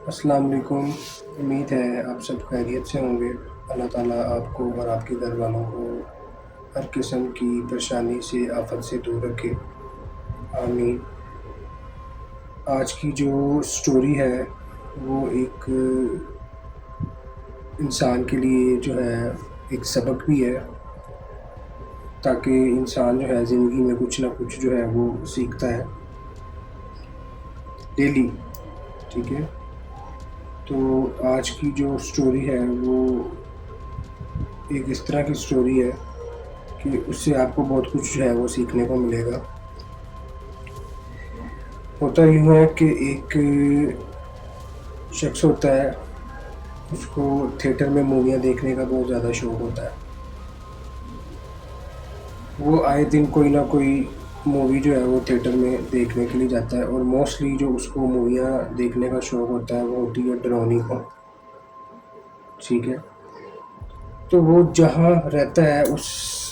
السلام علیکم۔ امید ہے آپ سب خیریت سے ہوں گے۔ اللہ تعالیٰ آپ کو اور آپ کے گھر والوں کو ہر قسم کی پریشانی سے آفت سے دور رکھے، آمین۔ آج کی جو سٹوری ہے وہ ایک انسان کے لیے جو ہے ایک سبق بھی ہے، تاکہ انسان جو ہے زندگی میں کچھ نہ کچھ جو ہے وہ سیکھتا ہے ڈیلی، ٹھیک ہے۔ تو آج کی جو سٹوری ہے وہ ایک اس طرح کی سٹوری ہے کہ اس سے آپ کو بہت کچھ جو ہے وہ سیکھنے کو ملے گا۔ ہوتا یوں ہے کہ ایک شخص ہوتا ہے، اس کو تھیٹر میں موویاں دیکھنے کا بہت زیادہ شوق ہوتا ہے۔ وہ آئے دن کوئی نہ کوئی مووی جو ہے وہ تھیٹر میں دیکھنے کے لیے جاتا ہے، اور موسٹلی جو اس کو موویاں دیکھنے کا شوق ہوتا ہے وہ ہوتی ہے ڈرامے کو، ٹھیک ہے۔ تو وہ جہاں رہتا ہے اس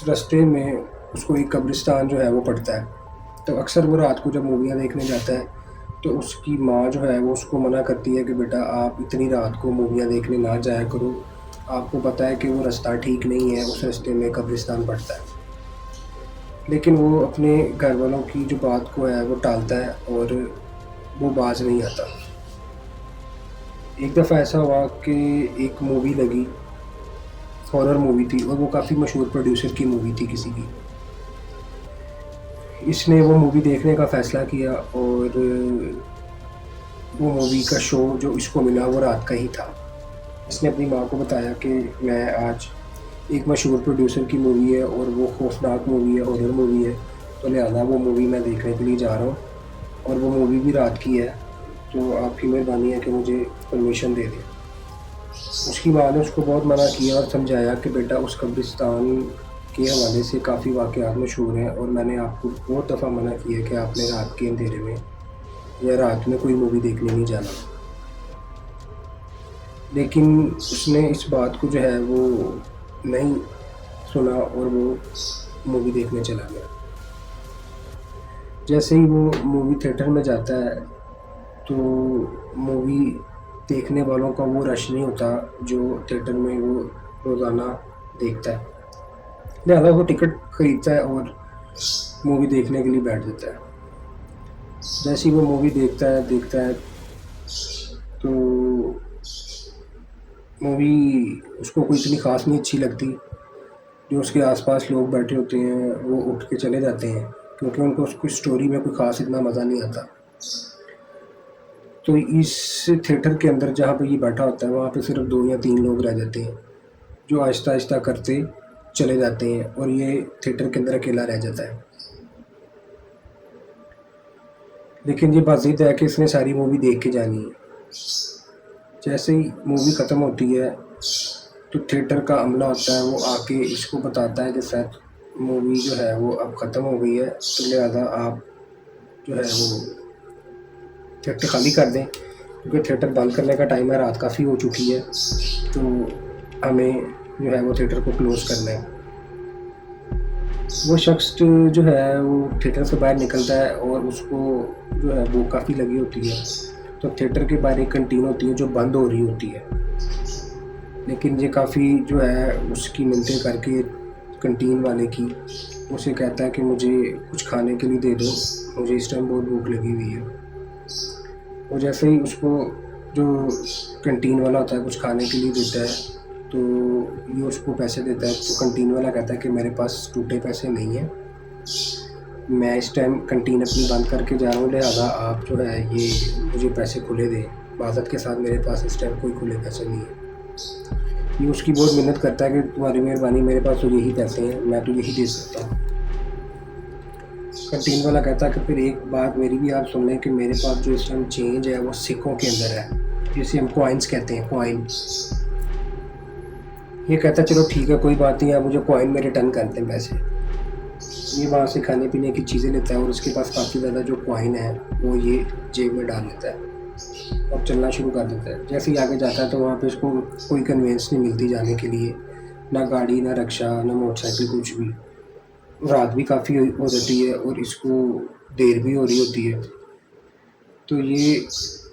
رستے میں اس کو ایک قبرستان جو ہے وہ پڑتا ہے۔ تو اکثر وہ رات کو جب موویاں دیکھنے جاتا ہے تو اس کی ماں جو ہے وہ اس کو منع کرتی ہے کہ بیٹا آپ اتنی رات کو موویاں دیکھنے نہ جایا کرو، آپ کو پتہ ہے کہ وہ رستہ ٹھیک نہیں ہے، اس رستے میں قبرستان پڑتا ہے۔ لیکن وہ اپنے گھر والوں کی جو بات کو ہے وہ ٹالتا ہے اور وہ باز نہیں آتا۔ ایک دفعہ ایسا ہوا کہ ایک مووی لگی، ہارر مووی تھی، اور وہ کافی مشہور پروڈیوسر کی مووی تھی کسی کی۔ اس نے وہ مووی دیکھنے کا فیصلہ کیا، اور وہ مووی کا شو جو اس کو ملا وہ رات کا ہی تھا۔ اس نے اپنی ماں کو بتایا کہ میں آج ایک مشہور پروڈیوسر کی مووی ہے اور وہ خوفناک مووی ہے، ہارر مووی ہے، تو لہٰذا وہ مووی میں دیکھنے کے لیے جا رہا ہوں، اور وہ مووی بھی رات کی ہے، تو آپ کی مہربانی ہے کہ مجھے پرمیشن دے دیں۔ اس کی ماں نے اس کو بہت منع کیا اور سمجھایا کہ بیٹا اس قبرستان کے حوالے سے کافی واقعات مشہور ہیں، اور میں نے آپ کو بہت دفعہ منع کیا کہ آپ نے رات کے اندھیرے میں یا رات میں کوئی مووی دیکھنے نہیں جانا۔ لیکن اس نے اس بات کو جو ہے وہ نہیں سنا اور وہ مووی دیکھنے چلا گیا۔ جیسے ہی وہ مووی تھیٹر میں جاتا ہے تو مووی دیکھنے والوں کا وہ رش نہیں ہوتا جو تھیٹر میں وہ روزانہ دیکھتا ہے، لہٰذا وہ ٹکٹ خریدتا ہے اور مووی دیکھنے کے لیے بیٹھ جاتا ہے۔ جیسے ہی وہ مووی دیکھتا ہے تو مووی اس کو کوئی اتنی خاص نہیں اچھی لگتی۔ جو اس کے آس پاس لوگ بیٹھے ہوتے ہیں وہ اٹھ کے چلے جاتے ہیں، کیونکہ ان کو اس کی سٹوری میں کوئی خاص اتنا مزہ نہیں آتا۔ تو اس تھیٹر کے اندر جہاں پہ یہ بیٹھا ہوتا ہے وہاں پہ صرف 2 یا 3 لوگ رہ جاتے ہیں، جو آہستہ آہستہ کرتے چلے جاتے ہیں، اور یہ تھیٹر کے اندر اکیلا رہ جاتا ہے۔ لیکن یہ بات ضد ہے کہ اس نے ساری مووی دیکھ کے جانی ہے۔ جیسے ہی مووی ختم ہوتی ہے تو تھیٹر کا عملہ ہوتا ہے وہ آ کے اس کو بتاتا ہے کہ سر مووی جو ہے وہ اب ختم ہو گئی ہے، تو لہٰذا آپ جو ہے وہ تھیٹر خالی کر دیں، کیونکہ تھیٹر بند کرنے کا ٹائم ہے، رات کافی ہو چکی ہے، تو ہمیں جو ہے وہ تھیٹر کو کلوز کرنا ہے۔ وہ شخص جو ہے وہ تھیٹر سے باہر نکلتا ہے اور اس کو جو ہے وہ کافی لگی ہوتی ہے، تو تھیٹر کے باہر ایک کنٹین ہوتی ہے جو بند ہو رہی ہوتی ہے، لیکن یہ کافی جو ہے اس کی منتیں کر کے کنٹین والے کی اسے کہتا ہے کہ مجھے کچھ کھانے کے لیے دے دو، مجھے اس ٹائم بہت بھوک لگی ہوئی ہے۔ اور جیسے ہی اس کو جو کنٹین والا ہوتا ہے کچھ کھانے کے لیے دیتا ہے تو یہ اس کو پیسے دیتا ہے، تو کنٹین والا کہتا ہے کہ میرے پاس ٹوٹے پیسے نہیں ہیں، میں اس ٹائم کنٹین اپنی بند کر کے جا رہا ہوں، لہٰذا آپ جو ہے یہ مجھے پیسے کھلے دیں۔ معذرت کے ساتھ میرے پاس اس ٹائم کوئی کھلے پیسے نہیں ہیں۔ یہ اس کی بہت منت کرتا ہے کہ تمہاری مہربانی، میرے پاس تو یہی پیسے ہیں، میں تو یہی دے سکتا ہوں۔ کنٹین والا کہتا ہے کہ پھر ایک بات میری بھی آپ سن لیں کہ میرے پاس جو اس ٹائم چینج ہے وہ سکوں کے اندر ہے، جسے ہم کوائنس کہتے ہیں، کوائن۔ یہ کہتا ہے چلو ٹھیک ہے کوئی بات نہیں، آپ مجھے کوائن میں ریٹرن کر دیں پیسے۔ یہ وہاں سے کھانے پینے کی چیزیں لیتا ہے اور اس کے پاس کافی زیادہ جو کوائن ہے وہ یہ جیب میں ڈال لیتا ہے اور چلنا شروع کر دیتا ہے۔ جیسے ہی آگے جاتا ہے تو وہاں پہ اس کو کوئی کنوینس نہیں ملتی جانے کے لیے، نہ گاڑی، نہ رکشہ، نہ موٹر سائیکل، کچھ بھی۔ رات بھی کافی ہو جاتی ہے اور اس کو دیر بھی ہو رہی ہوتی ہے، تو یہ